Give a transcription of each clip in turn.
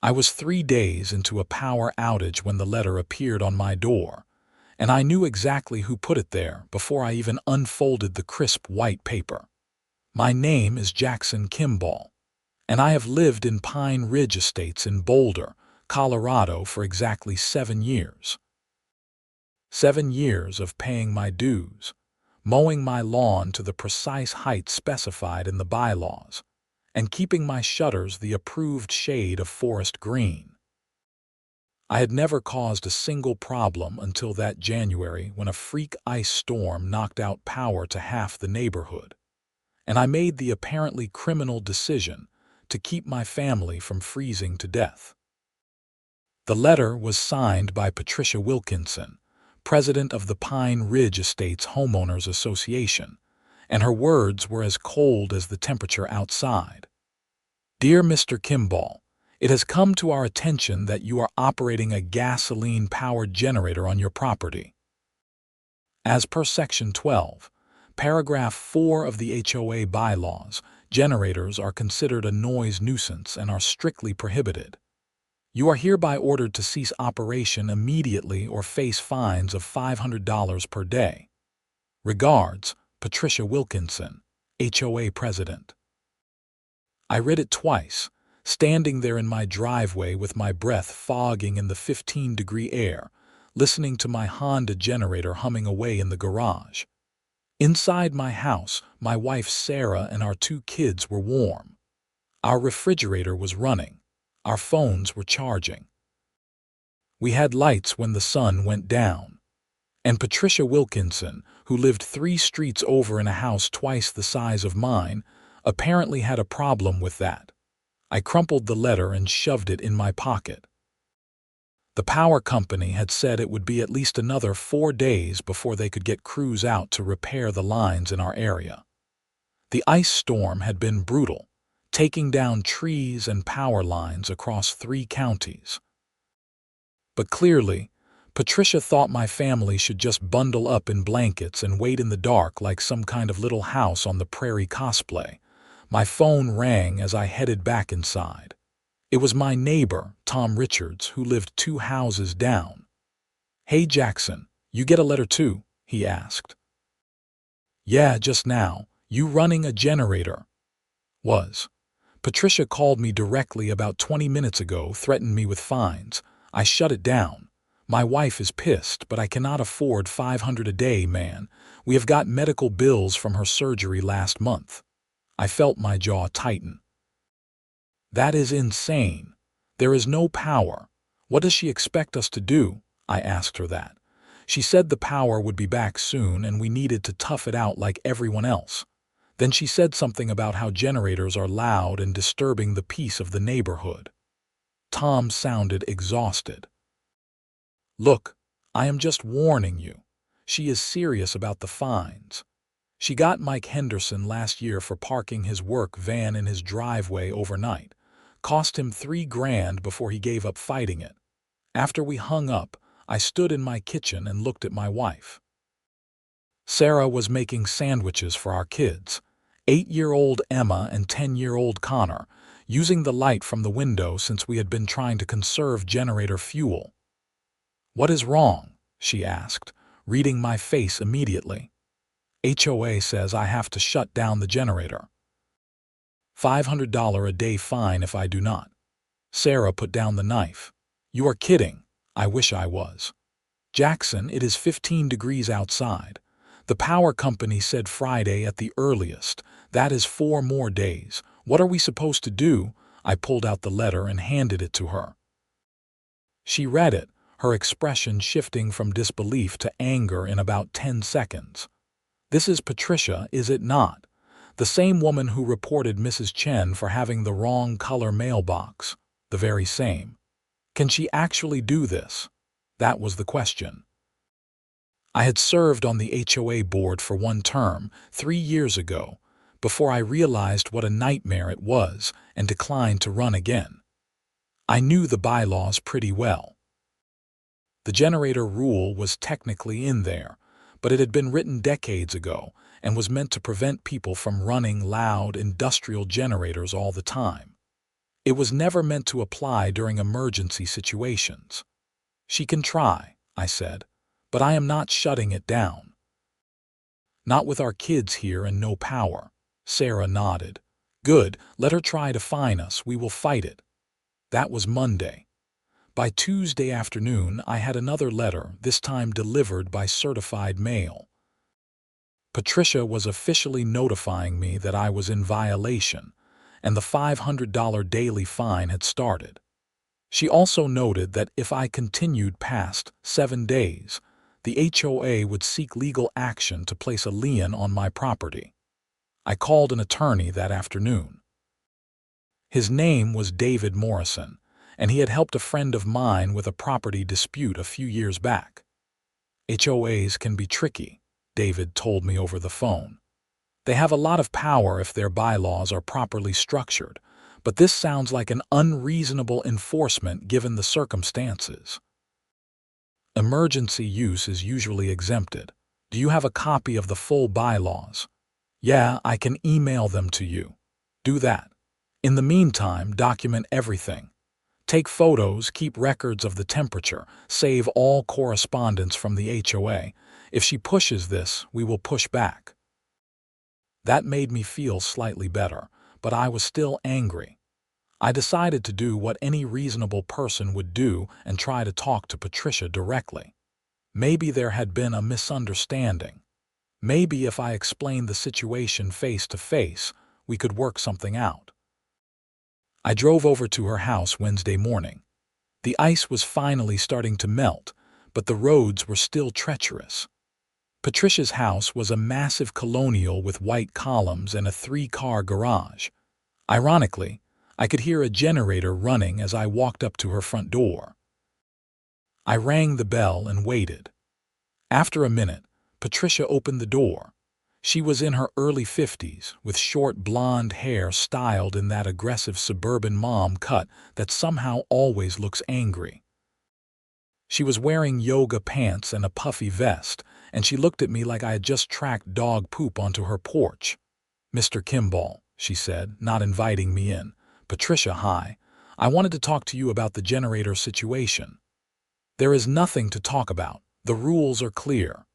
I was 3 days into a power outage when the letter appeared on my door, and I knew exactly who put it there before I even unfolded the crisp white paper. My name is Jackson Kimball, and I have lived in Pine Ridge Estates in Boulder, Colorado for exactly 7 years. 7 years of paying my dues, mowing my lawn to the precise height specified in the bylaws, and keeping my shutters the approved shade of forest green. I had never caused a single problem until that January when a freak ice storm knocked out power to half the neighborhood, and I made the apparently criminal decision to keep my family from freezing to death. The letter was signed by Patricia Wilkinson, president of the Pine Ridge Estates Homeowners Association, and her words were as cold as the temperature outside. Dear Mr. Kimball, it has come to our attention that you are operating a gasoline-powered generator on your property. As per Section 12, Paragraph 4 of the HOA bylaws, generators are considered a noise nuisance and are strictly prohibited. You are hereby ordered to cease operation immediately or face fines of $500 per day. Regards, Patricia Wilkinson, HOA President. I read it twice, standing there in my driveway with my breath fogging in the 15-degree air, listening to my Honda generator humming away in the garage. Inside my house, my wife Sarah and our 2 kids were warm. Our refrigerator was running. Our phones were charging. We had lights when the sun went down. And Patricia Wilkinson, who lived 3 streets over in a house twice the size of mine, apparently had a problem with that. I crumpled the letter and shoved it in my pocket. The power company had said it would be at least another 4 days before they could get crews out to repair the lines in our area. The ice storm had been brutal, taking down trees and power lines across 3 counties. But clearly, Patricia thought my family should just bundle up in blankets and wait in the dark like some kind of Little House on the Prairie cosplay. My phone rang as I headed back inside. It was my neighbor, Tom Richards, who lived 2 houses down. "Hey Jackson, you get a letter too?" he asked. "Yeah, just now. You running a generator?" "Was. Patricia called me directly about 20 minutes ago, threatened me with fines. I shut it down. My wife is pissed, but I cannot afford $500 a day, man. We have got medical bills from her surgery last month." I felt my jaw tighten. That is insane. There is no power. What does she expect us to do? I asked her that. She said the power would be back soon and we needed to tough it out like everyone else. Then she said something about how generators are loud and disturbing the peace of the neighborhood. Tom sounded exhausted. "Look, I am just warning you. She is serious about the fines. She got Mike Henderson last year for parking his work van in his driveway overnight. Cost him $3,000 before he gave up fighting it. After we hung up, I stood in my kitchen and looked at my wife. Sarah was making sandwiches for our kids, 8-year-old Emma and 10-year-old Connor, using the light from the window since we had been trying to conserve generator fuel. "What is wrong?" she asked, reading my face immediately. "HOA says I have to shut down the generator. $500 a day fine if I do not." Sarah put down the knife. "You are kidding." I wish I was. "Jackson, it is 15 degrees outside. The power company said Friday at the earliest. That is 4 more days. What are we supposed to do?" I pulled out the letter and handed it to her. She read it, her expression shifting from disbelief to anger in about 10 seconds. "This is Patricia, is it not? The same woman who reported Mrs. Chen for having the wrong color mailbox. The very same. Can she actually do this?" That was the question. I had served on the HOA board for 1 term, 3 years ago, before I realized what a nightmare it was and declined to run again. I knew the bylaws pretty well. The generator rule was technically in there, but it had been written decades ago and was meant to prevent people from running loud industrial generators all the time. It was never meant to apply during emergency situations. She can try, I said, but I am not shutting it down. Not with our kids here and no power. Sarah nodded. Good, let her try to fine us, we will fight it. That was Monday. By Tuesday afternoon, I had another letter, this time delivered by certified mail. Patricia was officially notifying me that I was in violation, and the $500 daily fine had started. She also noted that if I continued past 7 days, the HOA would seek legal action to place a lien on my property. I called an attorney that afternoon. His name was David Morrison, and he had helped a friend of mine with a property dispute a few years back. HOAs can be tricky, David told me over the phone. They have a lot of power if their bylaws are properly structured, but this sounds like an unreasonable enforcement given the circumstances. Emergency use is usually exempted. Do you have a copy of the full bylaws? Yeah, I can email them to you. Do that. In the meantime, document everything. Take photos, keep records of the temperature, save all correspondence from the HOA. If she pushes this, we will push back. That made me feel slightly better, but I was still angry. I decided to do what any reasonable person would do and try to talk to Patricia directly. Maybe there had been a misunderstanding. Maybe if I explained the situation face to face, we could work something out. I drove over to her house Wednesday morning. The ice was finally starting to melt, but the roads were still treacherous. Patricia's house was a massive colonial with white columns and a 3-car garage. Ironically, I could hear a generator running as I walked up to her front door. I rang the bell and waited. After a minute, Patricia opened the door. She was in her early 50s, with short blonde hair styled in that aggressive suburban mom cut that somehow always looks angry. She was wearing yoga pants and a puffy vest, and she looked at me like I had just tracked dog poop onto her porch. Mr. Kimball, she said, not inviting me in. Patricia, hi. I wanted to talk to you about the generator situation. There is nothing to talk about. The rules are clear.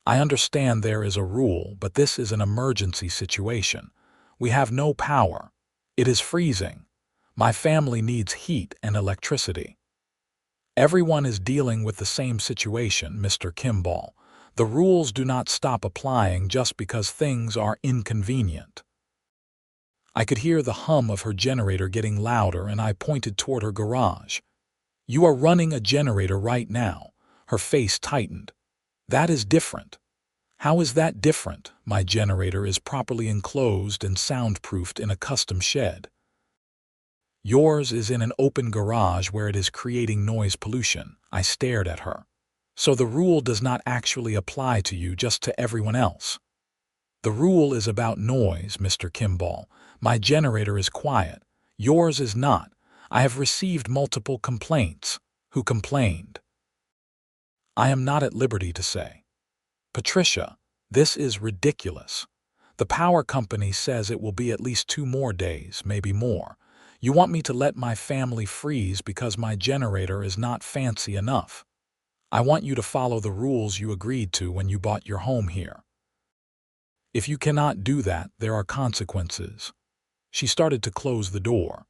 I understand there is a rule, but this is an emergency situation. We have no power. It is freezing. My family needs heat and electricity. Everyone is dealing with the same situation, Mr. Kimball. The rules do not stop applying just because things are inconvenient. I could hear the hum of her generator getting louder, and I pointed toward her garage. You are running a generator right now. Her face tightened. That is different. How is that different? My generator is properly enclosed and soundproofed in a custom shed. Yours is in an open garage where it is creating noise pollution. I stared at her. So the rule does not actually apply to you, just to everyone else. The rule is about noise, Mr. Kimball. My generator is quiet. Yours is not. I have received multiple complaints. Who complained? I am not at liberty to say. Patricia, this is ridiculous. The power company says it will be at least 2 more days, maybe more. You want me to let my family freeze because my generator is not fancy enough. I want you to follow the rules you agreed to when you bought your home here. If you cannot do that, there are consequences. She started to close the door.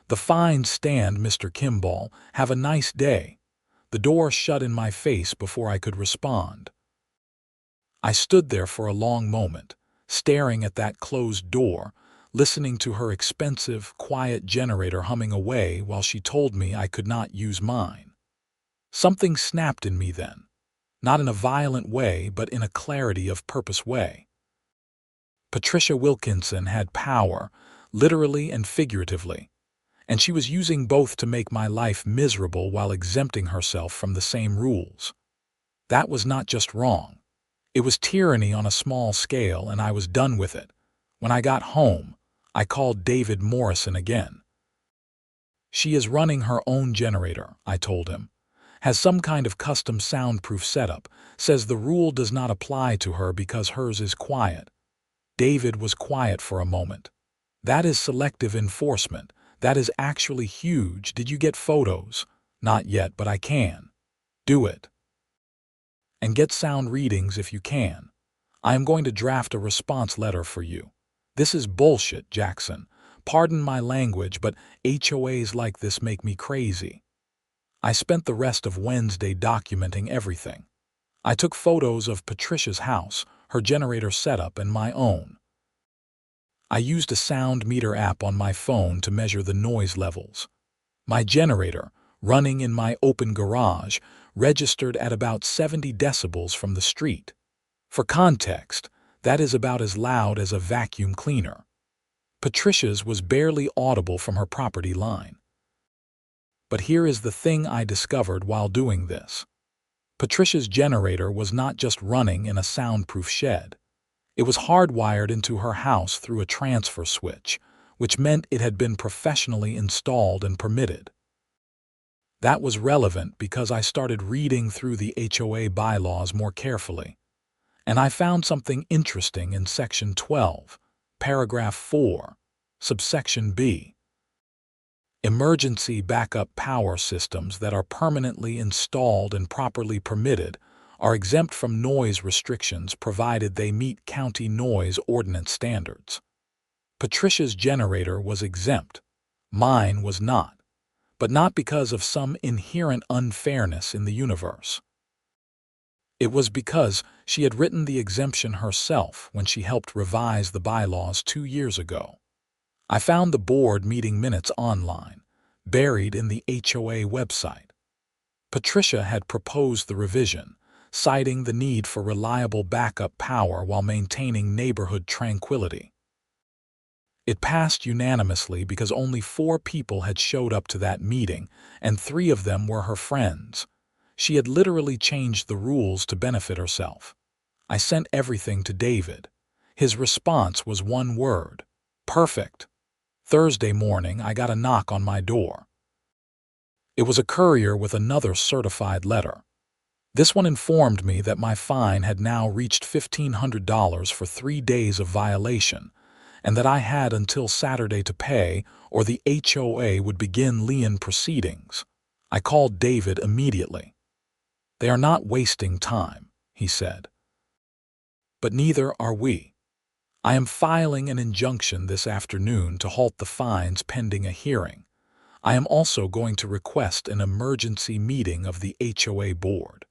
The fines stand, Mr. Kimball. Have a nice day. The door shut in my face before I could respond. I stood there for a long moment, staring at that closed door, listening to her expensive, quiet generator humming away while she told me I could not use mine. Something snapped in me then, not in a violent way, but in a clarity of purpose way. Patricia Wilkinson had power, literally and figuratively, and she was using both to make my life miserable while exempting herself from the same rules. That was not just wrong. It was tyranny on a small scale, and I was done with it. When I got home, I called David Morrison again. She is running her own generator, I told him. Has some kind of custom soundproof setup, says the rule does not apply to her because hers is quiet. David was quiet for a moment. That is selective enforcement. That is actually huge. Did you get photos? Not yet, but I can. Do it. And get sound readings if you can. I am going to draft a response letter for you. This is bullshit, Jackson. Pardon my language, but HOAs like this make me crazy. I spent the rest of Wednesday documenting everything. I took photos of Patricia's house, her generator setup, and my own. I used a sound meter app on my phone to measure the noise levels. My generator, running in my open garage, registered at about 70 decibels from the street. For context, that is about as loud as a vacuum cleaner. Patricia's was barely audible from her property line. But here is the thing I discovered while doing this. Patricia's generator was not just running in a soundproof shed. It was hardwired into her house through a transfer switch, which meant it had been professionally installed and permitted. That was relevant because I started reading through the HOA bylaws more carefully, and I found something interesting in Section 12, Paragraph 4, Subsection B. Emergency backup power systems that are permanently installed and properly permitted are exempt from noise restrictions provided they meet county noise ordinance standards. Patricia's generator was exempt. Mine was not, but not because of some inherent unfairness in the universe. It was because she had written the exemption herself when she helped revise the bylaws 2 years ago. I found the board meeting minutes online, buried in the HOA website. Patricia had proposed the revision, citing the need for reliable backup power while maintaining neighborhood tranquility. It passed unanimously because only 4 people had showed up to that meeting, and 3 of them were her friends. She had literally changed the rules to benefit herself. I sent everything to David. His response was one word: perfect. Thursday morning, I got a knock on my door. It was a courier with another certified letter. This one informed me that my fine had now reached $1,500 for 3 days of violation, and that I had until Saturday to pay, or the HOA would begin lien proceedings. I called David immediately. "They are not wasting time," he said. "But neither are we. I am filing an injunction this afternoon to halt the fines pending a hearing. I am also going to request an emergency meeting of the HOA board.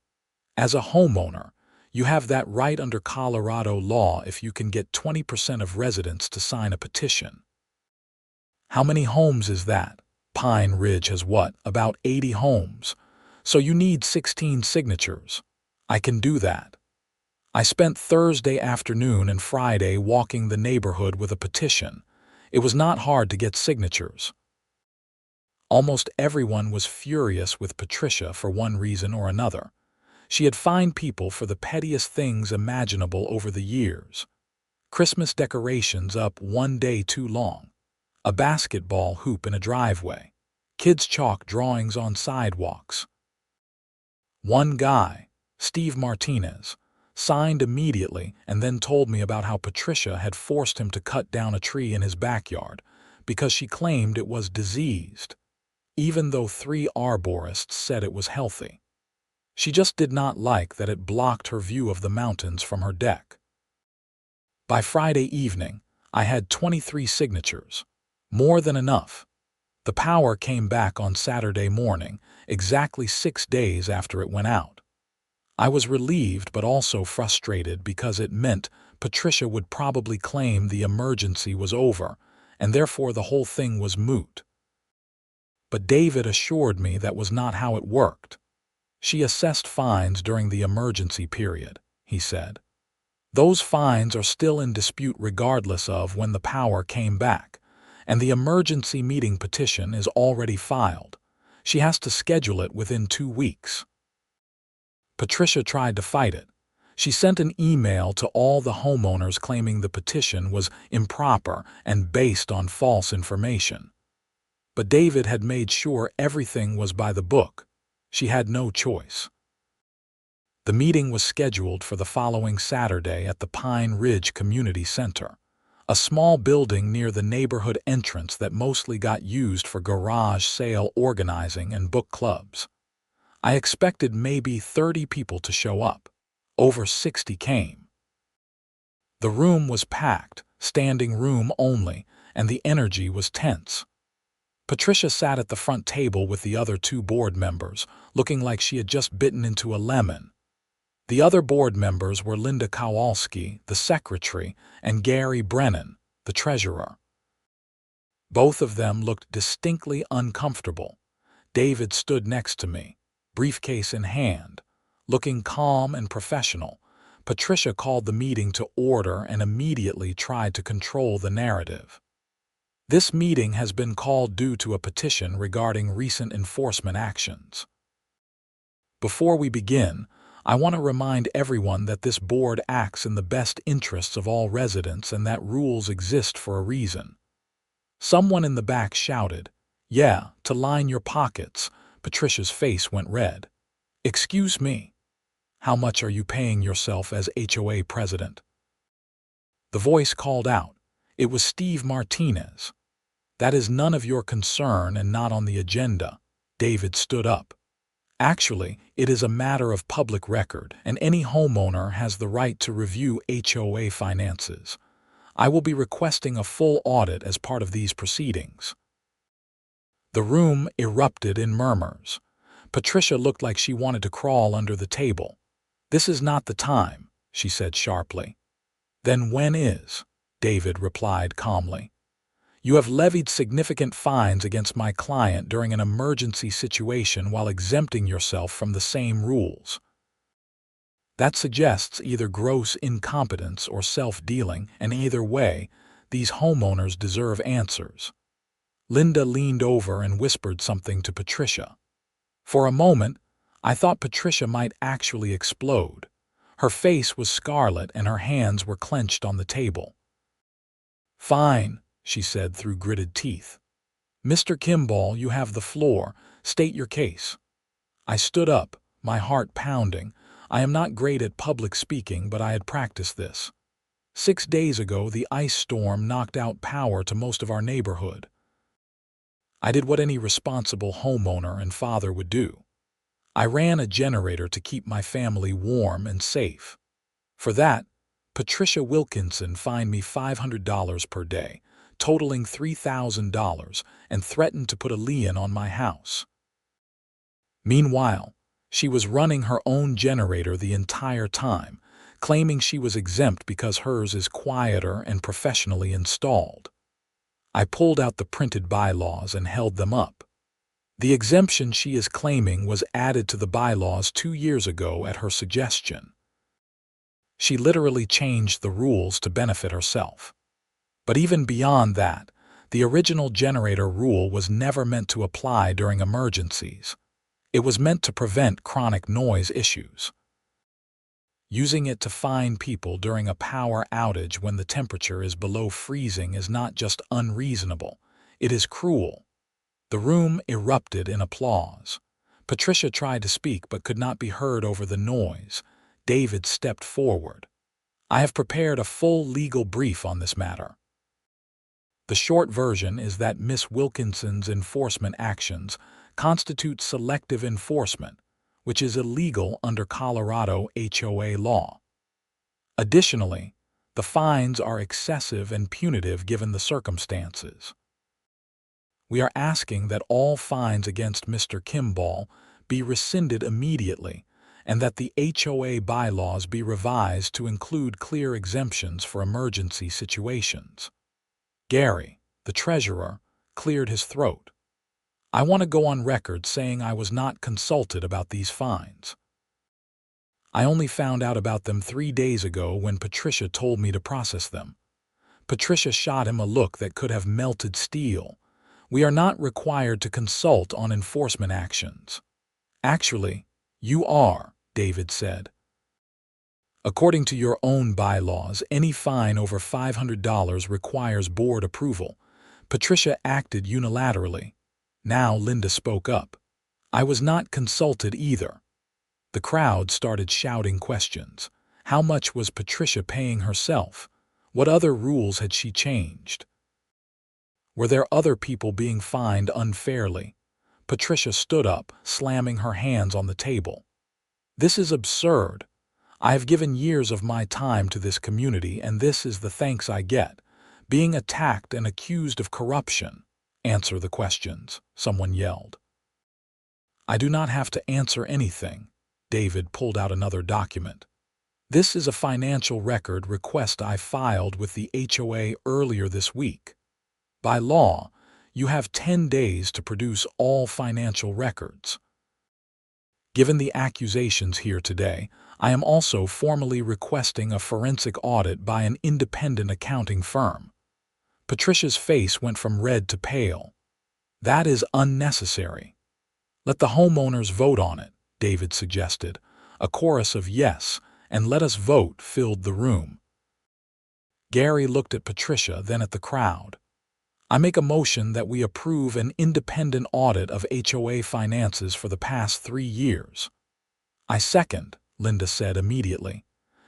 As a homeowner, you have that right under Colorado law if you can get 20% of residents to sign a petition." "How many homes is that?" "Pine Ridge has what, about 80 homes. So you need 16 signatures. I can do that." I spent Thursday afternoon and Friday walking the neighborhood with a petition. It was not hard to get signatures. Almost everyone was furious with Patricia for one reason or another. She had fined people for the pettiest things imaginable over the years. Christmas decorations up 1 day too long, a basketball hoop in a driveway, kids' chalk drawings on sidewalks. One guy, Steve Martinez, signed immediately and then told me about how Patricia had forced him to cut down a tree in his backyard because she claimed it was diseased, even though 3 arborists said it was healthy. She just did not like that it blocked her view of the mountains from her deck. By Friday evening, I had 23 signatures, more than enough. The power came back on Saturday morning, exactly 6 days after it went out. I was relieved but also frustrated because it meant Patricia would probably claim the emergency was over, and therefore the whole thing was moot. But David assured me that was not how it worked. She assessed fines during the emergency period, he said. Those fines are still in dispute regardless of when the power came back, and the emergency meeting petition is already filed. She has to schedule it within 2 weeks. Patricia tried to fight it. She sent an email to all the homeowners claiming the petition was improper and based on false information. But David had made sure everything was by the book. She had no choice. The meeting was scheduled for the following Saturday at the Pine Ridge Community Center. a small building near the neighborhood entrance that mostly got used for garage sale organizing and book clubs. I expected maybe 30 people to show up. Over 60 came. The room was packed, standing room only, and the energy was tense. Patricia sat at the front table with the other two board members, looking like she had just bitten into a lemon. The other board members were Linda Kowalski, the secretary, and Gary Brennan, the treasurer. Both of them looked distinctly uncomfortable. David stood next to me, briefcase in hand, looking calm and professional. Patricia called the meeting to order and immediately tried to control the narrative. This meeting has been called due to a petition regarding recent enforcement actions. Before we begin, I want to remind everyone that this board acts in the best interests of all residents and that rules exist for a reason. Someone in the back shouted, "Yeah, to line your pockets." Patricia's face went red. "Excuse me. How much are you paying yourself as HOA president?" The voice called out. It was Steve Martinez. "That is none of your concern and not on the agenda." David stood up. "Actually, it is a matter of public record, and any homeowner has the right to review HOA finances. I will be requesting a full audit as part of these proceedings." The room erupted in murmurs. Patricia looked like she wanted to crawl under the table. "This is not the time," she said sharply. "Then when is?" David replied calmly. "You have levied significant fines against my client during an emergency situation while exempting yourself from the same rules. That suggests either gross incompetence or self-dealing, and either way, these homeowners deserve answers." Linda leaned over and whispered something to Patricia. For a moment, I thought Patricia might actually explode. Her face was scarlet and her hands were clenched on the table. "Fine," she said through gritted teeth. "Mr. Kimball, you have the floor. State your case." I stood up, my heart pounding. I am not great at public speaking, but I had practiced this. 6 days ago, the ice storm knocked out power to most of our neighborhood. I did what any responsible homeowner and father would do. I ran a generator to keep my family warm and safe. For that, Patricia Wilkinson fined me $500 per day, totaling $3,000, and threatened to put a lien on my house. Meanwhile, she was running her own generator the entire time, claiming she was exempt because hers is quieter and professionally installed. I pulled out the printed bylaws and held them up. The exemption she is claiming was added to the bylaws 2 years ago at her suggestion. She literally changed the rules to benefit herself. But even beyond that, the original generator rule was never meant to apply during emergencies. It was meant to prevent chronic noise issues. Using it to fine people during a power outage when the temperature is below freezing is not just unreasonable, it is cruel. The room erupted in applause. Patricia tried to speak but could not be heard over the noise. David stepped forward. "I have prepared a full legal brief on this matter. The short version is that Ms. Wilkinson's enforcement actions constitute selective enforcement, which is illegal under Colorado HOA law. Additionally, the fines are excessive and punitive given the circumstances. We are asking that all fines against Mr. Kimball be rescinded immediately and that the HOA bylaws be revised to include clear exemptions for emergency situations." Gary, the treasurer, cleared his throat. "I want to go on record saying I was not consulted about these fines. I only found out about them 3 days ago when Patricia told me to process them." Patricia shot him a look that could have melted steel. "We are not required to consult on enforcement actions." "Actually, you are," David said. "According to your own bylaws, any fine over $500 requires board approval." Patricia acted unilaterally. Now Linda spoke up. "I was not consulted either." The crowd started shouting questions. How much was Patricia paying herself? What other rules had she changed? Were there other people being fined unfairly? Patricia stood up, slamming her hands on the table. This is absurd. I have given years of my time to this community, and this is the thanks I get. Being attacked and accused of corruption. Answer the questions, someone yelled. I do not have to answer anything. David pulled out another document. This is a financial record request I filed with the HOA earlier this week. By law, you have 10 days to produce all financial records. Given the accusations here today, I am also formally requesting a forensic audit by an independent accounting firm. Patricia's face went from red to pale. That is unnecessary. Let the homeowners vote on it, David suggested. A chorus of yes, and let us vote filled the room. Gary looked at Patricia, then at the crowd. I make a motion that we approve an independent audit of HOA finances for the past 3 years. I second, Linda said immediately.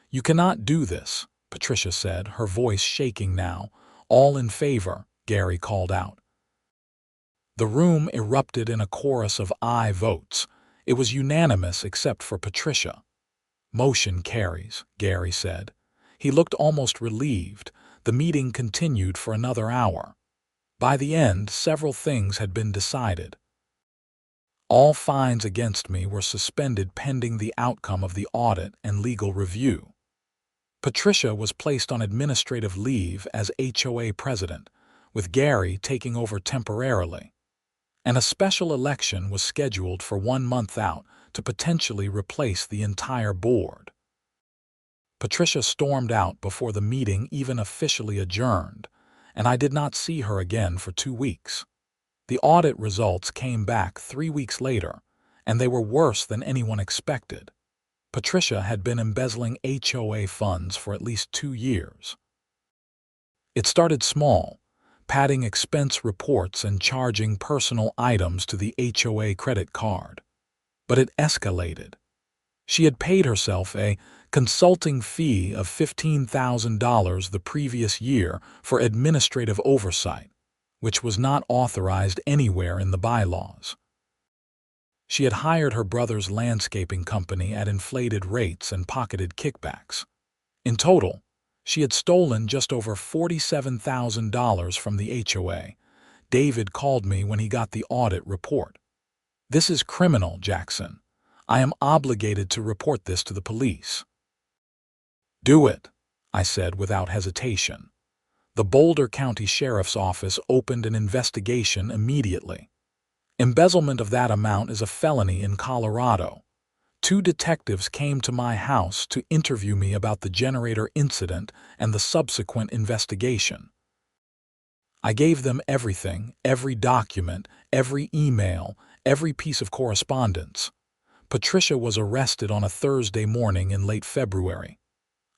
You cannot do this, Patricia said, her voice shaking now. All in favor, Gary called out. The room erupted in a chorus of aye votes. It was unanimous except for Patricia. Motion carries, Gary said. He looked almost relieved. The meeting continued for another hour. By the end, several things had been decided. All fines against me were suspended pending the outcome of the audit and legal review. Patricia was placed on administrative leave as HOA president, with Gary taking over temporarily. And a special election was scheduled for 1 month out to potentially replace the entire board. Patricia stormed out before the meeting even officially adjourned, and I did not see her again for 2 weeks. The audit results came back 3 weeks later, and they were worse than anyone expected. Patricia had been embezzling HOA funds for at least 2 years. It started small, padding expense reports and charging personal items to the HOA credit card. But it escalated. She had paid herself a consulting fee of $15,000 the previous year for administrative oversight, which was not authorized anywhere in the bylaws. She had hired her brother's landscaping company at inflated rates and pocketed kickbacks. In total, she had stolen just over $47,000 from the HOA. David called me when he got the audit report. This is criminal, Jackson. I am obligated to report this to the police. Do it, I said without hesitation. The Boulder County Sheriff's Office opened an investigation immediately. Embezzlement of that amount is a felony in Colorado. 2 detectives came to my house to interview me about the generator incident and the subsequent investigation. I gave them everything, every document, every email, every piece of correspondence. Patricia was arrested on a Thursday morning in late February.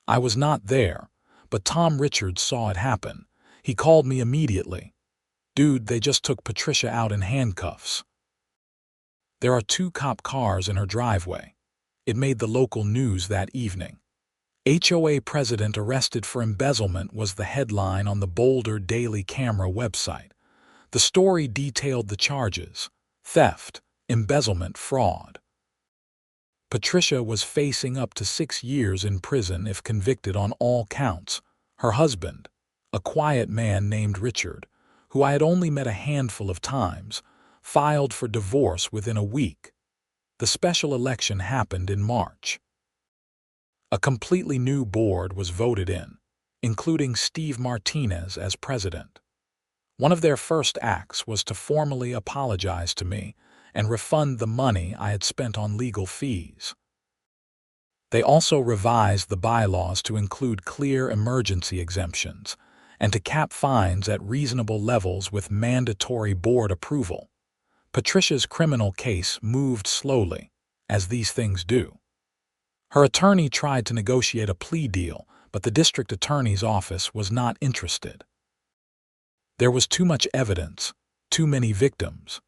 I was not there, but Tom Richards saw it happen. He called me immediately. Dude, they just took Patricia out in handcuffs. There are 2 cop cars in her driveway. It made the local news that evening. HOA president arrested for embezzlement was the headline on the Boulder Daily Camera website. The story detailed the charges: theft, embezzlement, fraud. Patricia was facing up to 6 years in prison if convicted on all counts. Her husband, a quiet man named Richard, who I had only met a handful of times, filed for divorce within a week. The special election happened in March. A completely new board was voted in, including Steve Martinez as president. One of their first acts was to formally apologize to me and refund the money I had spent on legal fees. They also revised the bylaws to include clear emergency exemptions and to cap fines at reasonable levels with mandatory board approval. Patricia's criminal case moved slowly, as these things do. Her attorney tried to negotiate a plea deal, but the district attorney's office was not interested. There was too much evidence, too many victims.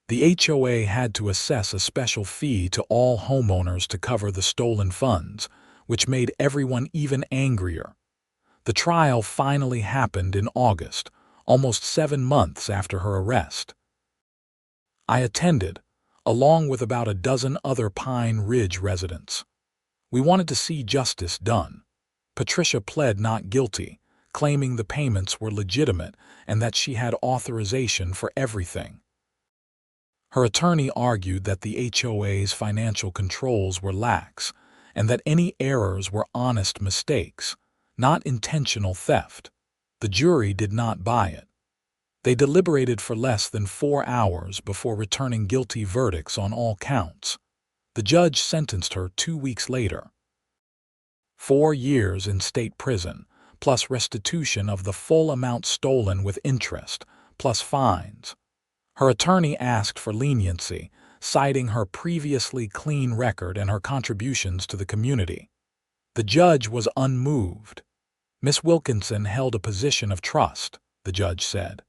The HOA had to assess a special fee to all homeowners to cover the stolen funds, which made everyone even angrier. The trial finally happened in August, almost 7 months after her arrest. I attended, along with about a dozen other Pine Ridge residents. We wanted to see justice done. Patricia pled not guilty, claiming the payments were legitimate and that she had authorization for everything. Her attorney argued that the HOA's financial controls were lax and that any errors were honest mistakes, not intentional theft. The jury did not buy it. They deliberated for less than 4 hours before returning guilty verdicts on all counts. The judge sentenced her 2 weeks later. 4 years in state prison, plus restitution of the full amount stolen with interest, plus fines. Her attorney asked for leniency, citing her previously clean record and her contributions to the community. The judge was unmoved. Miss Wilkinson held a position of trust, the judge said.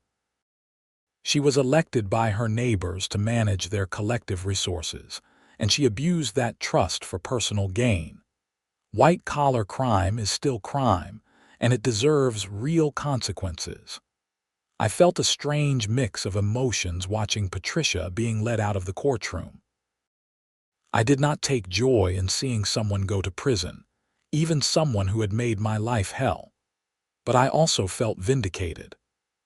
She was elected by her neighbors to manage their collective resources, and she abused that trust for personal gain. White-collar crime is still crime, and it deserves real consequences. I felt a strange mix of emotions watching Patricia being led out of the courtroom. I did not take joy in seeing someone go to prison, even someone who had made my life hell. But I also felt vindicated.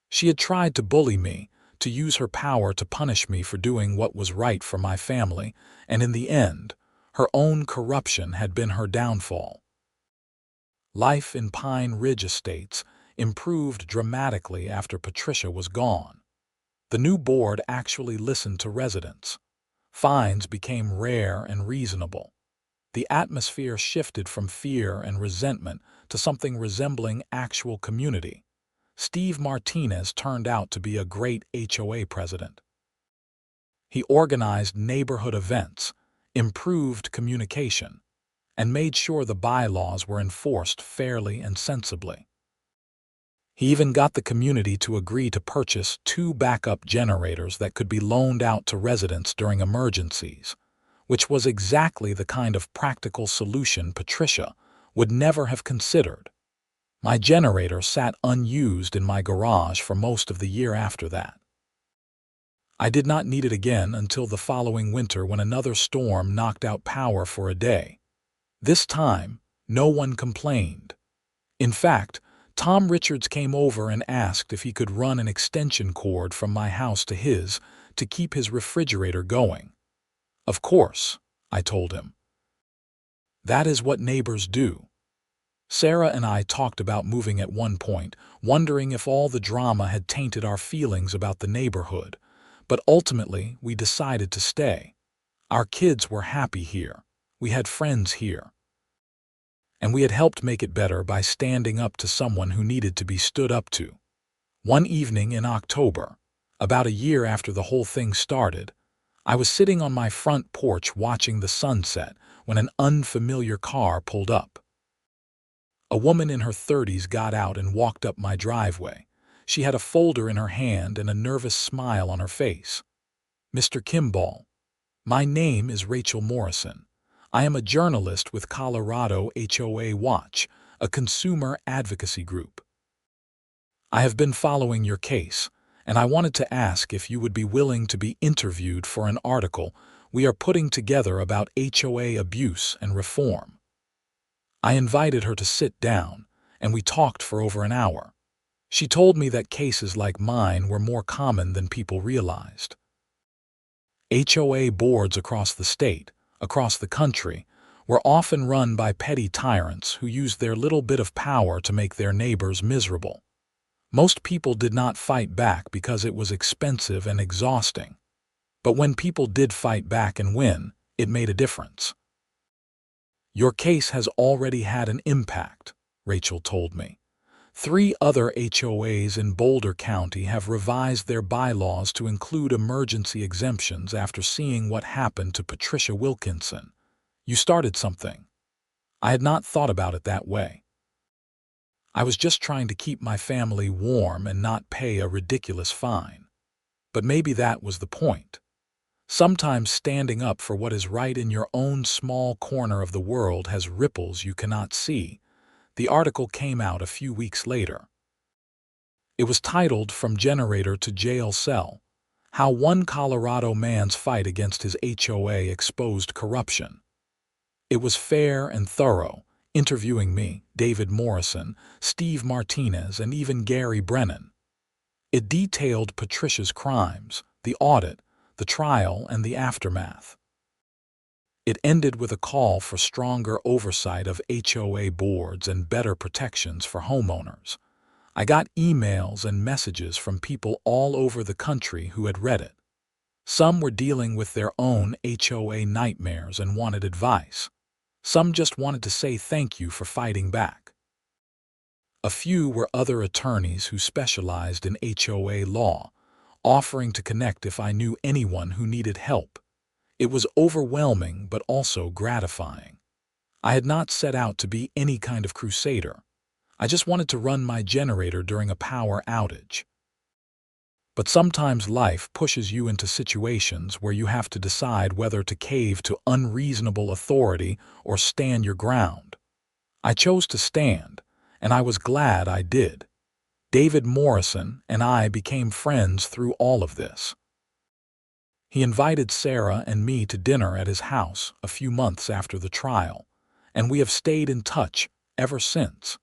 She had tried to bully me, to use her power to punish me for doing what was right for my family, and in the end, her own corruption had been her downfall. Life in Pine Ridge Estates improved dramatically after Patricia was gone. The new board actually listened to residents. Fines became rare and reasonable. The atmosphere shifted from fear and resentment to something resembling actual community. Steve Martinez turned out to be a great HOA president. He organized neighborhood events, improved communication, and made sure the bylaws were enforced fairly and sensibly. He even got the community to agree to purchase 2 backup generators that could be loaned out to residents during emergencies, which was exactly the kind of practical solution Patricia would never have considered. My generator sat unused in my garage for most of the year after that. I did not need it again until the following winter when another storm knocked out power for a day. This time, no one complained. In fact, Tom Richards came over and asked if he could run an extension cord from my house to his to keep his refrigerator going. Of course, I told him. That is what neighbors do. Sarah and I talked about moving at one point, wondering if all the drama had tainted our feelings about the neighborhood, but ultimately we decided to stay. Our kids were happy here. We had friends here. And we had helped make it better by standing up to someone who needed to be stood up to. One evening in October, about a year after the whole thing started, I was sitting on my front porch watching the sunset when an unfamiliar car pulled up. A woman in her 30s got out and walked up my driveway. She had a folder in her hand and a nervous smile on her face. "Mr. Kimball, my name is Rachel Morrison. I am a journalist with Colorado HOA Watch, a consumer advocacy group. I have been following your case, and I wanted to ask if you would be willing to be interviewed for an article we are putting together about HOA abuse and reform." I invited her to sit down, and we talked for over an hour. She told me that cases like mine were more common than people realized. HOA boards across the state, across the country, were often run by petty tyrants who used their little bit of power to make their neighbors miserable. Most people did not fight back because it was expensive and exhausting. But when people did fight back and win, it made a difference. "Your case has already had an impact," Rachel told me. 3 other HOAs in Boulder County have revised their bylaws to include emergency exemptions after seeing what happened to Patricia Wilkinson. You started something. I had not thought about it that way. I was just trying to keep my family warm and not pay a ridiculous fine. But maybe that was the point. Sometimes standing up for what is right in your own small corner of the world has ripples you cannot see. The article came out a few weeks later. It was titled "From Generator to Jail Cell: How One Colorado Man's Fight Against His HOA Exposed Corruption." It was fair and thorough, interviewing me, David Morrison, Steve Martinez, and even Gary Brennan. It detailed Patricia's crimes, the audit, the trial, and the aftermath. It ended with a call for stronger oversight of HOA boards and better protections for homeowners. I got emails and messages from people all over the country who had read it. Some were dealing with their own HOA nightmares and wanted advice. Some just wanted to say thank you for fighting back. A few were other attorneys who specialized in HOA law, offering to connect if I knew anyone who needed help. It was overwhelming but also gratifying. I had not set out to be any kind of crusader. I just wanted to run my generator during a power outage. But sometimes life pushes you into situations where you have to decide whether to cave to unreasonable authority or stand your ground. I chose to stand, and I was glad I did. David Morrison and I became friends through all of this. He invited Sarah and me to dinner at his house a few months after the trial, and we have stayed in touch ever since.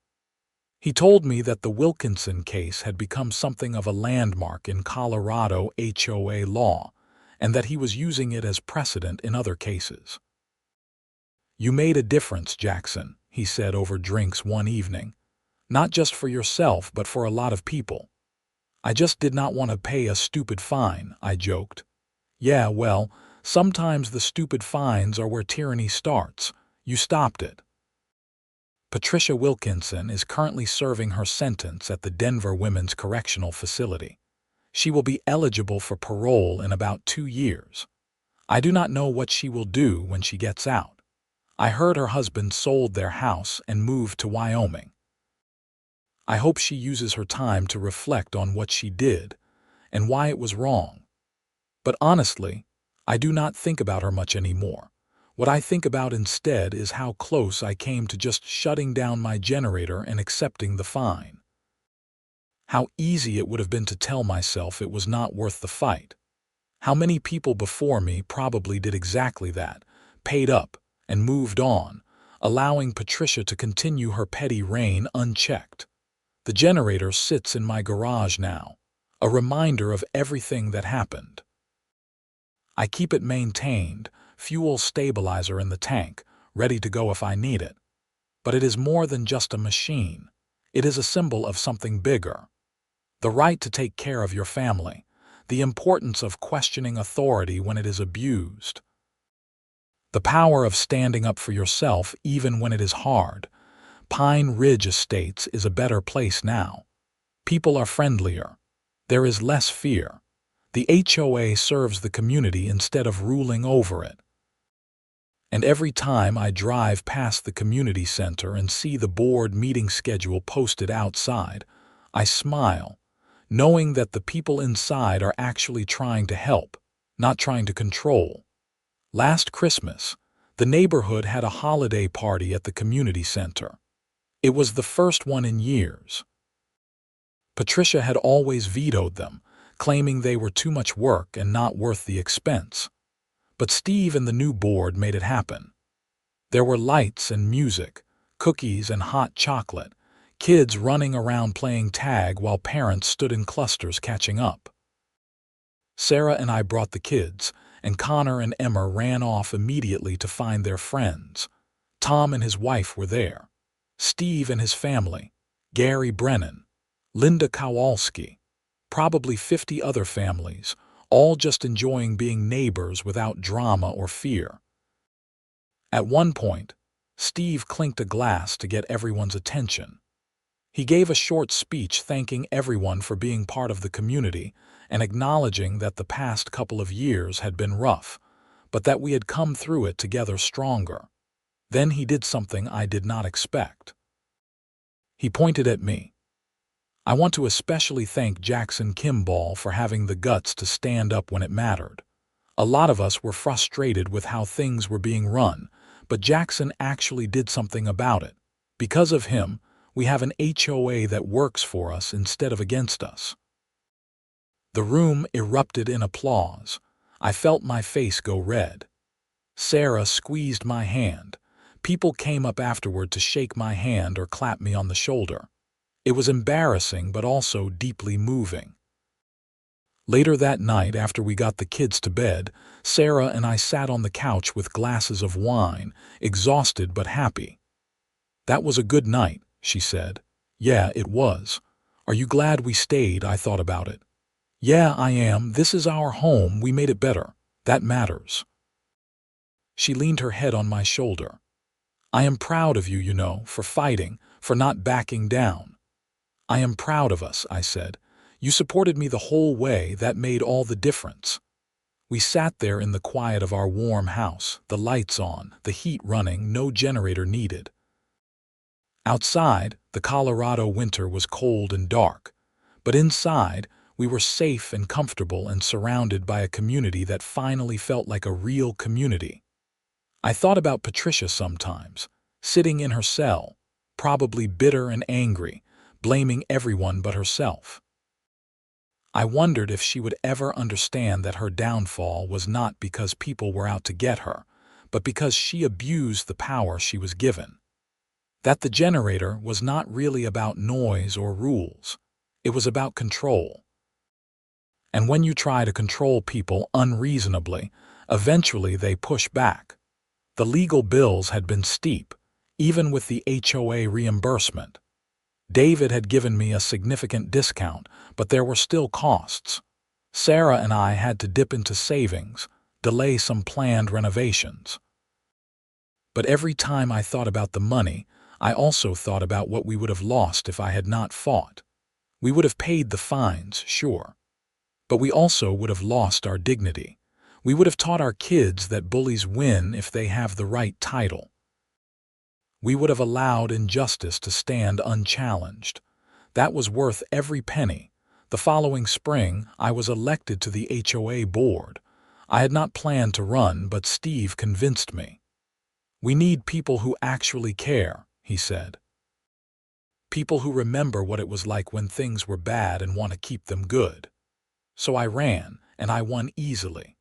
He told me that the Wilkinson case had become something of a landmark in Colorado HOA law, and that he was using it as precedent in other cases. "You made a difference, Jackson," he said over drinks one evening. "Not just for yourself, but for a lot of people." "I just did not want to pay a stupid fine," I joked. "Yeah, well, sometimes the stupid fines are where tyranny starts. You stopped it." Patricia Wilkinson is currently serving her sentence at the Denver Women's Correctional Facility. She will be eligible for parole in about 2 years. I do not know what she will do when she gets out. I heard her husband sold their house and moved to Wyoming. I hope she uses her time to reflect on what she did and why it was wrong. But honestly, I do not think about her much anymore. What I think about instead is how close I came to just shutting down my generator and accepting the fine. How easy it would have been to tell myself it was not worth the fight. How many people before me probably did exactly that, paid up, and moved on, allowing Patricia to continue her petty reign unchecked. The generator sits in my garage now, a reminder of everything that happened. I keep it maintained, fuel stabilizer in the tank, ready to go if I need it. But it is more than just a machine. It is a symbol of something bigger. The right to take care of your family, the importance of questioning authority when it is abused, the power of standing up for yourself even when it is hard. Pine Ridge Estates is a better place now. People are friendlier. There is less fear. The HOA serves the community instead of ruling over it. And every time I drive past the community center and see the board meeting schedule posted outside, I smile, knowing that the people inside are actually trying to help, not trying to control. Last Christmas, the neighborhood had a holiday party at the community center. It was the first one in years. Patricia had always vetoed them, claiming they were too much work and not worth the expense. But Steve and the new board made it happen. There were lights and music, cookies and hot chocolate, kids running around playing tag while parents stood in clusters catching up. Sarah and I brought the kids, and Connor and Emma ran off immediately to find their friends. Tom and his wife were there. Steve and his family, Gary Brennan, Linda Kowalski, probably 50 other families, all just enjoying being neighbors without drama or fear. At one point, Steve clinked a glass to get everyone's attention. He gave a short speech thanking everyone for being part of the community and acknowledging that the past couple of years had been rough, but that we had come through it together stronger. Then he did something I did not expect. He pointed at me. "I want to especially thank Jackson Kimball for having the guts to stand up when it mattered. A lot of us were frustrated with how things were being run, but Jackson actually did something about it. Because of him, We have an HOA that works for us instead of against us." The room erupted in applause. I felt my face go red. Sarah squeezed my hand. People came up afterward to shake my hand or clap me on the shoulder. It was embarrassing but also deeply moving. Later that night, after we got the kids to bed, Sarah and I sat on the couch with glasses of wine, exhausted but happy. "That was a good night," she said. "Yeah, it was. Are you glad we stayed?" I thought about it. "Yeah, I am. This is our home. We made it better. That matters." She leaned her head on my shoulder. "I am proud of you, for fighting, for not backing down." "I am proud of us," I said. "You supported me the whole way. That made all the difference." We sat there in the quiet of our warm house, the lights on, the heat running, no generator needed. Outside, the Colorado winter was cold and dark, but inside, we were safe and comfortable and surrounded by a community that finally felt like a real community. I thought about Patricia sometimes, sitting in her cell, probably bitter and angry, blaming everyone but herself. I wondered if she would ever understand that her downfall was not because people were out to get her, but because she abused the power she was given. That the generator was not really about noise or rules. It was about control. And when you try to control people unreasonably, eventually they push back. The legal bills had been steep, even with the HOA reimbursement. David had given me a significant discount, but there were still costs. Sarah and I had to dip into savings, delay some planned renovations. But every time I thought about the money, I also thought about what we would have lost if I had not fought. We would have paid the fines, sure. But we also would have lost our dignity. We would have taught our kids that bullies win if they have the right title. We would have allowed injustice to stand unchallenged. That was worth every penny. The following spring, I was elected to the HOA board. I had not planned to run, but Steve convinced me. "We need people who actually care," he said. "People who remember what it was like when things were bad and want to keep them good." So I ran, and I won easily.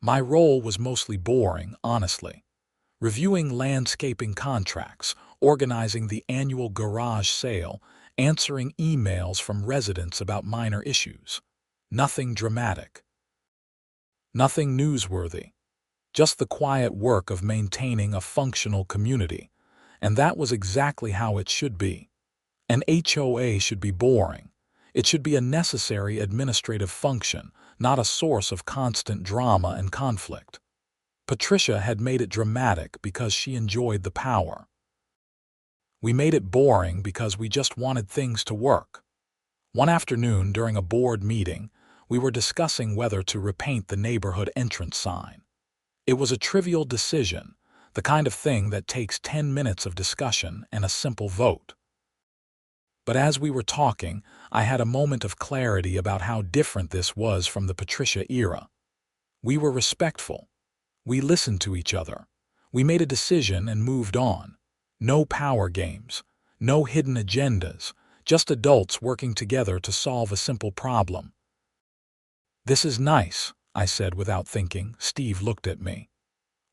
My role was mostly boring, honestly. Reviewing landscaping contracts, organizing the annual garage sale, answering emails from residents about minor issues. Nothing dramatic. Nothing newsworthy. Just the quiet work of maintaining a functional community. And that was exactly how it should be. An HOA should be boring. It should be a necessary administrative function, not a source of constant drama and conflict. Patricia had made it dramatic because she enjoyed the power. We made it boring because we just wanted things to work. One afternoon during a board meeting, we were discussing whether to repaint the neighborhood entrance sign. It was a trivial decision, the kind of thing that takes 10 minutes of discussion and a simple vote. But as we were talking, I had a moment of clarity about how different this was from the Patricia era. We were respectful. We listened to each other. We made a decision and moved on. No power games, no hidden agendas, just adults working together to solve a simple problem. "This is nice," I said without thinking. Steve looked at me.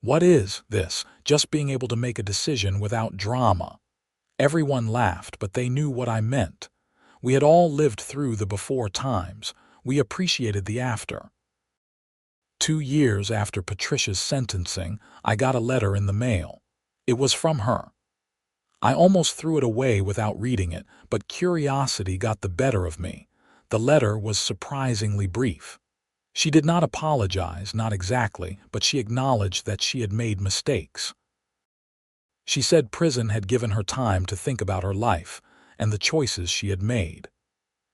"What is this? Just being able to make a decision without drama." Everyone laughed, but they knew what I meant. We had all lived through the before times. We appreciated the after. 2 years after Patricia's sentencing, I got a letter in the mail. It was from her. I almost threw it away without reading it, but curiosity got the better of me. The letter was surprisingly brief. She did not apologize, not exactly, but she acknowledged that she had made mistakes. She said prison had given her time to think about her life and the choices she had made.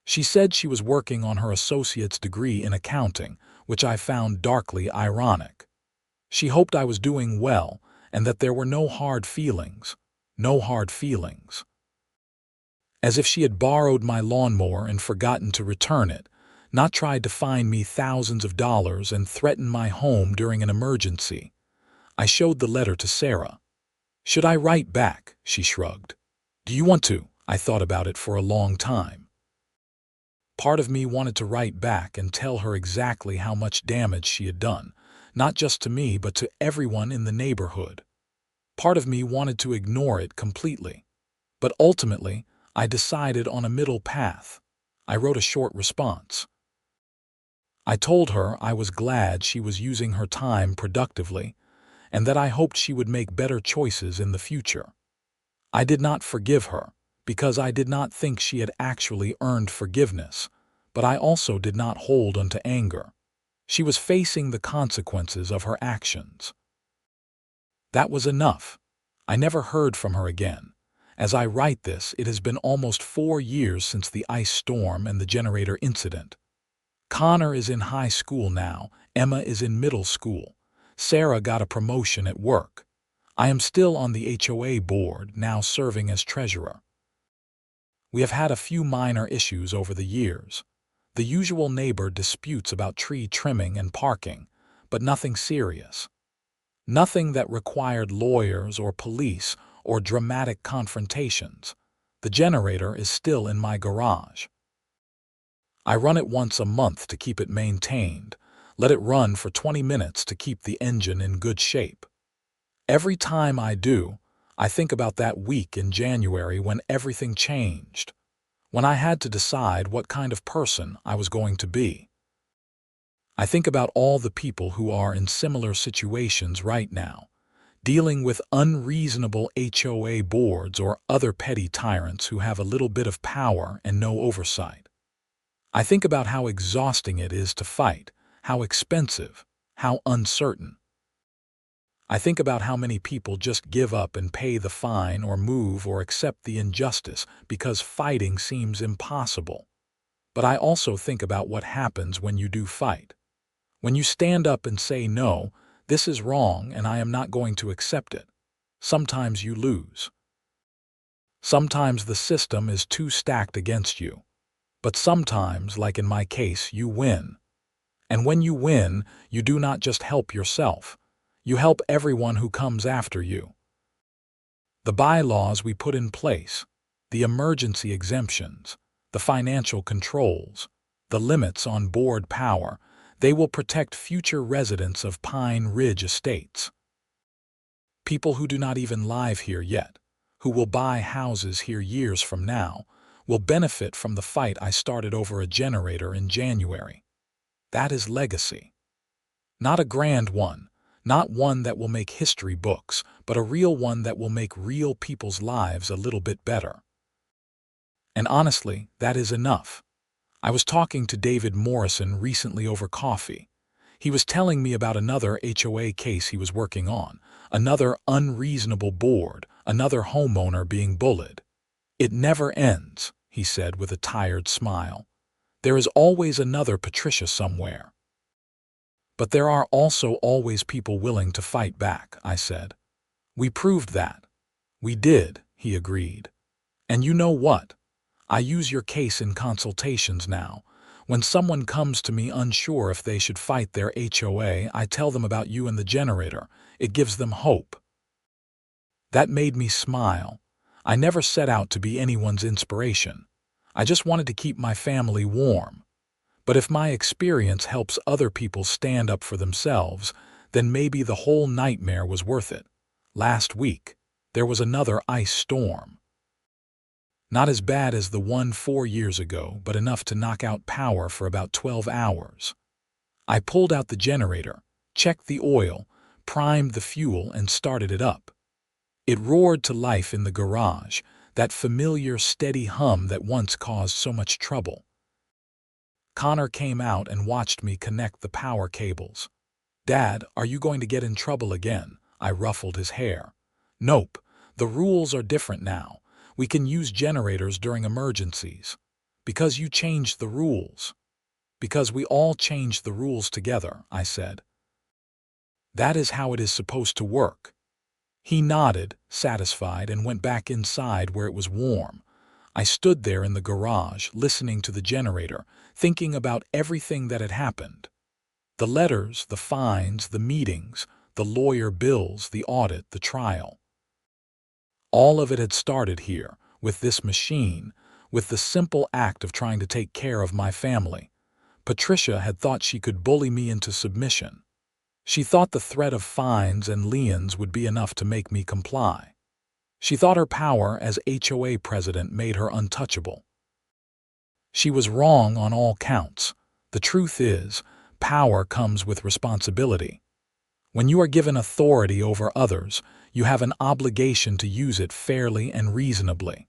She said she was working on her associate's degree in accounting, which I found darkly ironic. She hoped I was doing well and that there were no hard feelings. No hard feelings. As if she had borrowed my lawnmower and forgotten to return it, not tried to fine me thousands of dollars and threaten my home during an emergency. I showed the letter to Sarah. "Should I write back?" she shrugged. "Do you want to?" I thought about it for a long time. Part of me wanted to write back and tell her exactly how much damage she had done, not just to me but to everyone in the neighborhood. Part of me wanted to ignore it completely. But ultimately, I decided on a middle path. I wrote a short response. I told her I was glad she was using her time productively and that I hoped she would make better choices in the future. I did not forgive her because I did not think she had actually earned forgiveness, but I also did not hold onto anger. She was facing the consequences of her actions. That was enough. I never heard from her again. As I write this, it has been almost 4 years since the ice storm and the generator incident. Connor is in high school now, Emma is in middle school. Sarah got a promotion at work. I am still on the HOA board, now serving as treasurer. We have had a few minor issues over the years. The usual neighbor disputes about tree trimming and parking, but nothing serious. Nothing that required lawyers or police or dramatic confrontations. The generator is still in my garage. I run it once a month to keep it maintained, let it run for 20 minutes to keep the engine in good shape. Every time I do, I think about that week in January when everything changed, when I had to decide what kind of person I was going to be. I think about all the people who are in similar situations right now, dealing with unreasonable HOA boards or other petty tyrants who have a little bit of power and no oversight. I think about how exhausting it is to fight, how expensive, how uncertain. I think about how many people just give up and pay the fine or move or accept the injustice because fighting seems impossible. But I also think about what happens when you do fight. When you stand up and say, no, this is wrong and I am not going to accept it. Sometimes you lose. Sometimes the system is too stacked against you. But sometimes, like in my case, you win. And when you win, you do not just help yourself. You help everyone who comes after you. The bylaws we put in place, the emergency exemptions, the financial controls, the limits on board power, they will protect future residents of Pine Ridge Estates. People who do not even live here yet, who will buy houses here years from now, will benefit from the fight I started over a generator in January. That is legacy. Not a grand one, not one that will make history books, but a real one that will make real people's lives a little bit better. And honestly, that is enough. I was talking to David Morrison recently over coffee. He was telling me about another HOA case he was working on, another unreasonable board, another homeowner being bullied. It never ends, he said with a tired smile. There is always another Patricia somewhere. But there are also always people willing to fight back, I said. We proved that. We did, he agreed. And you know what? I use your case in consultations now. When someone comes to me unsure if they should fight their HOA, I tell them about you and the generator. It gives them hope. That made me smile. I never set out to be anyone's inspiration. I just wanted to keep my family warm. But if my experience helps other people stand up for themselves, then maybe the whole nightmare was worth it. Last week, there was another ice storm. Not as bad as the one 4 years ago, but enough to knock out power for about 12 hours. I pulled out the generator, checked the oil, primed the fuel, and started it up. It roared to life in the garage, that familiar steady hum that once caused so much trouble. Connor came out and watched me connect the power cables. Dad, are you going to get in trouble again? I ruffled his hair. Nope, the rules are different now. We can use generators during emergencies. Because you changed the rules. Because we all changed the rules together, I said. That is how it is supposed to work. He nodded, satisfied, and went back inside where it was warm. I stood there in the garage, listening to the generator, thinking about everything that had happened. The letters, the fines, the meetings, the lawyer bills, the audit, the trial. All of it had started here, with this machine, with the simple act of trying to take care of my family. Patricia had thought she could bully me into submission. She thought the threat of fines and liens would be enough to make me comply. She thought her power as HOA president made her untouchable. She was wrong on all counts. The truth is, power comes with responsibility. When you are given authority over others, you have an obligation to use it fairly and reasonably.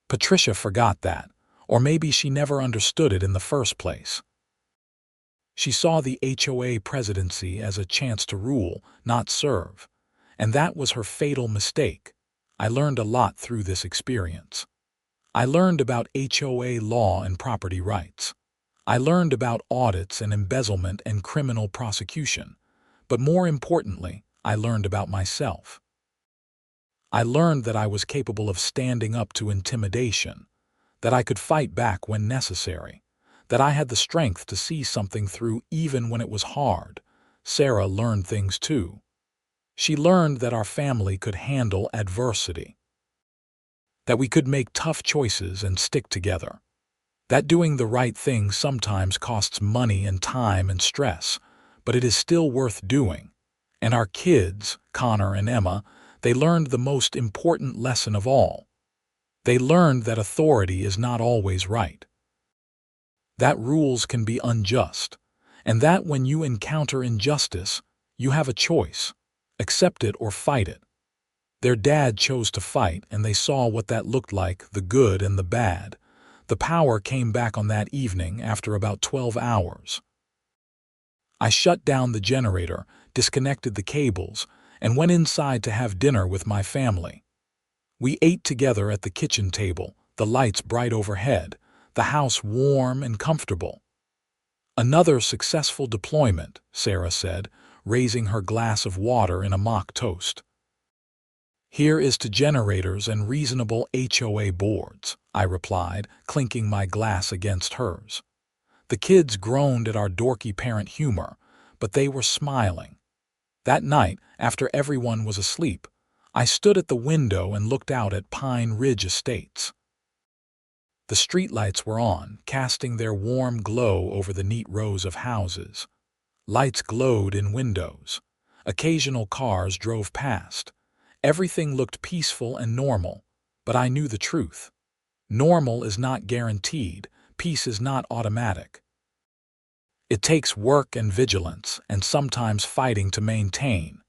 Patricia forgot that, or maybe she never understood it in the first place. She saw the HOA presidency as a chance to rule, not serve, and that was her fatal mistake. I learned a lot through this experience. I learned about HOA law and property rights. I learned about audits and embezzlement and criminal prosecution. But more importantly, I learned about myself. I learned that I was capable of standing up to intimidation, that I could fight back when necessary, that I had the strength to see something through even when it was hard. Sarah learned things too. She learned that our family could handle adversity, that we could make tough choices and stick together, that doing the right thing sometimes costs money and time and stress, but it is still worth doing. And our kids, Connor and Emma, they learned the most important lesson of all. They learned that authority is not always right, that rules can be unjust, and that when you encounter injustice, you have a choice: accept it or fight it. Their dad chose to fight, and they saw what that looked like, the good and the bad. The power came back on that evening after about 12 hours. I shut down the generator, disconnected the cables, and went inside to have dinner with my family. We ate together at the kitchen table, the lights bright overhead, the house warm and comfortable. "Another successful deployment," Sarah said, raising her glass of water in a mock toast. "Here is to generators and reasonable HOA boards," I replied, clinking my glass against hers. The kids groaned at our dorky parent humor, but they were smiling. That night, after everyone was asleep, I stood at the window and looked out at Pine Ridge Estates. The streetlights were on, casting their warm glow over the neat rows of houses. Lights glowed in windows. Occasional cars drove past. Everything looked peaceful and normal, but I knew the truth. Normal is not guaranteed. Peace is not automatic. It takes work and vigilance, and sometimes fighting to maintain.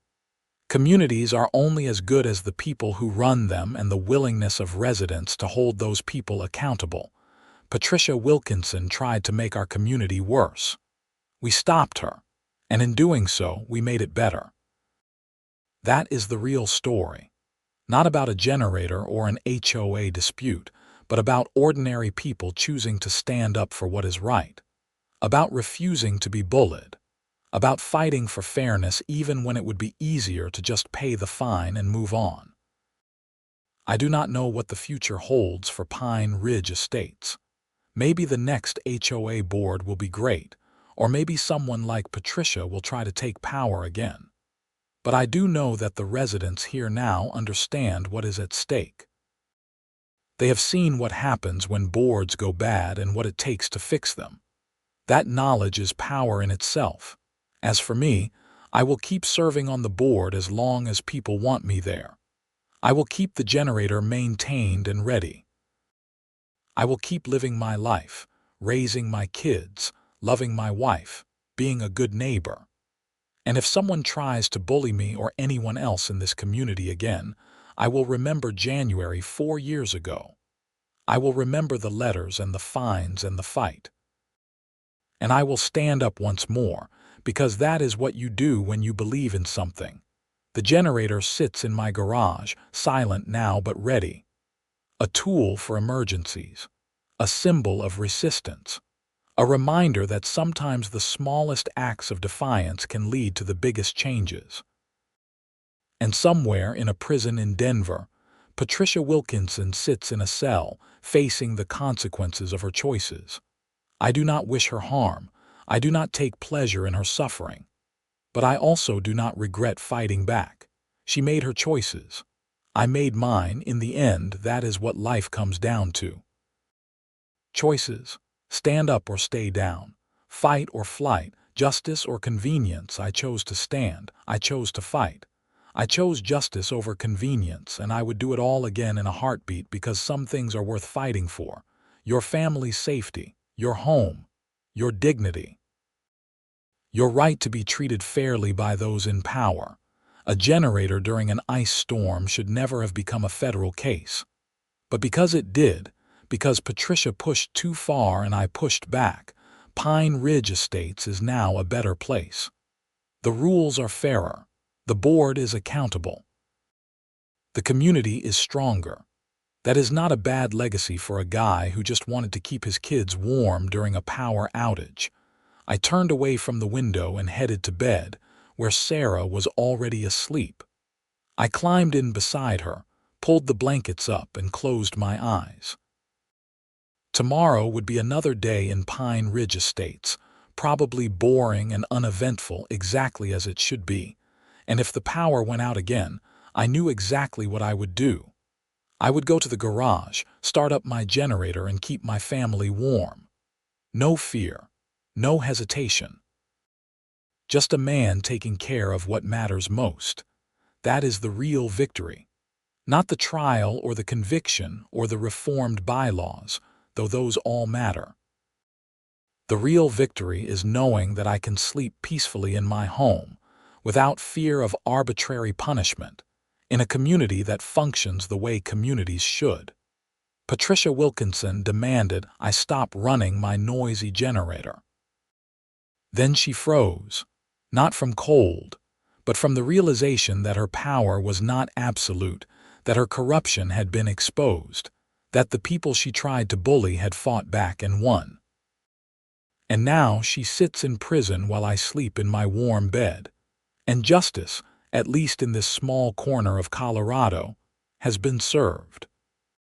Communities are only as good as the people who run them and the willingness of residents to hold those people accountable. Patricia Wilkinson tried to make our community worse. We stopped her, and in doing so, we made it better. That is the real story. Not about a generator or an HOA dispute, but about ordinary people choosing to stand up for what is right. About refusing to be bullied. About fighting for fairness even when it would be easier to just pay the fine and move on. I do not know what the future holds for Pine Ridge Estates. Maybe the next HOA board will be great, or maybe someone like Patricia will try to take power again. But I do know that the residents here now understand what is at stake. They have seen what happens when boards go bad and what it takes to fix them. That knowledge is power in itself. As for me, I will keep serving on the board as long as people want me there. I will keep the generator maintained and ready. I will keep living my life, raising my kids, loving my wife, being a good neighbor. And if someone tries to bully me or anyone else in this community again, I will remember January 4 years ago. I will remember the letters and the fines and the fight. And I will stand up once more, because that is what you do when you believe in something. The generator sits in my garage, silent now but ready. A tool for emergencies. A symbol of resistance. A reminder that sometimes the smallest acts of defiance can lead to the biggest changes. And somewhere in a prison in Denver, Patricia Wilkinson sits in a cell, facing the consequences of her choices. I do not wish her harm. I do not take pleasure in her suffering. But I also do not regret fighting back. She made her choices. I made mine. In the end, that is what life comes down to. Choices: stand up or stay down, fight or flight, justice or convenience. I chose to stand. I chose to fight. I chose justice over convenience, and I would do it all again in a heartbeat, because some things are worth fighting for. Your family's safety, your home, your dignity, your right to be treated fairly by those in power. A generator during an ice storm should never have become a federal case. But because it did, because Patricia pushed too far and I pushed back, Pine Ridge Estates is now a better place. The rules are fairer. The board is accountable. The community is stronger. That is not a bad legacy for a guy who just wanted to keep his kids warm during a power outage. I turned away from the window and headed to bed, where Sarah was already asleep. I climbed in beside her, pulled the blankets up, and closed my eyes. Tomorrow would be another day in Pine Ridge Estates, probably boring and uneventful, exactly as it should be. And if the power went out again, I knew exactly what I would do. I would go to the garage, start up my generator, and keep my family warm. No fear, no hesitation. Just a man taking care of what matters most. That is the real victory. Not the trial or the conviction or the reformed bylaws, though those all matter. The real victory is knowing that I can sleep peacefully in my home, without fear of arbitrary punishment, in a community that functions the way communities should. Patricia Wilkinson demanded I stop running my noisy generator. Then she froze, not from cold, but from the realization that her power was not absolute, that her corruption had been exposed, that the people she tried to bully had fought back and won. And now she sits in prison while I sleep in my warm bed. And justice, at least in this small corner of Colorado, has been served.